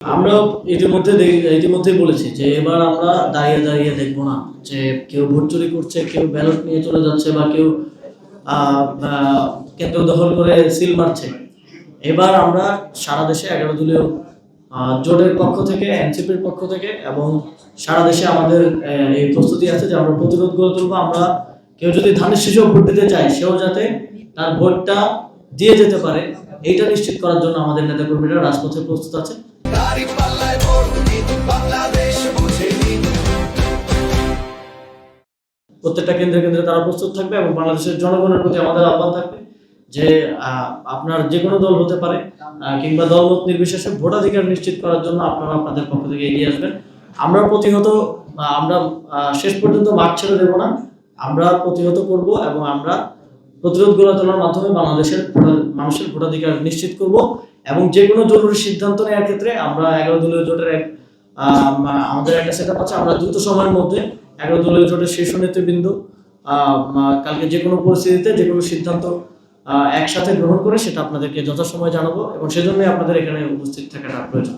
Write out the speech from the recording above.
আমরা ইতিমধ্যেই বলেছি যে এবার আমরা দাঁড়িয়ে দাঁড়িয়ে দেখবো না যে কেউ ভোট চুরি করছে, কেউ ব্যালট নিয়ে চলে যাচ্ছে বা কেউ কেন্দ্র দখল করে সিল মারছে। এবার আমরা সারা দেশে 11 দলীয় জোটের পক্ষ থেকে, এনসিপির পক্ষ থেকে এবং সারা দেশে আমাদের এই প্রস্তুতি আছে যে আমরা প্রতিরোধ গড়ে তুলবো। আমরা কেউ যদি ধানের শীষেও ভোট দিতে চায়, সেও যাতে তার ভোটটা দিয়ে যেতে পারে, এইটা নিশ্চিত করার জন্য আমাদের নেতাকর্মীরা রাজপথে প্রস্তুত আছে। প্রত্যেকটা কেন্দ্রে কেন্দ্রে তারা প্রস্তুত থাকবে এবং বাংলাদেশের জনগণের প্রতি আমাদের আহ্বান থাকবে যে আপনার যে কোনো দল হতে পারে কিংবা দলমত নির্বিশেষে ভোটাধিকার নিশ্চিত করার জন্য আপনারা আপনাদের পক্ষ থেকে এগিয়ে আসবেন। আমরা শেষ পর্যন্ত মাঠ ছেড়ে দেব না, আমরা প্রতিহত করব এবং আমরা প্রতিরোধ গড়ে তোলার মাধ্যমে বাংলাদেশের মানুষের ভোটাধিকার নিশ্চিত করব এবং যে কোনো জরুরি সিদ্ধান্ত নেওয়ার ক্ষেত্রে আমরা 11 দলীয় জোটের আমাদের একটা সেটআপ আছে। আমরা দ্রুত সময়ের মধ্যে 11 দলীয় জোটের শীর্ষ নেতৃবৃন্দ কালকে যে কোনো পরিস্থিতিতে যে কোনো সিদ্ধান্ত একসাথে গ্রহণ করে সেটা আপনাদেরকে যথাসময়ে জানাবো এবং সেজন্যই আপনাদের এখানে উপস্থিত থাকাটা প্রয়োজন।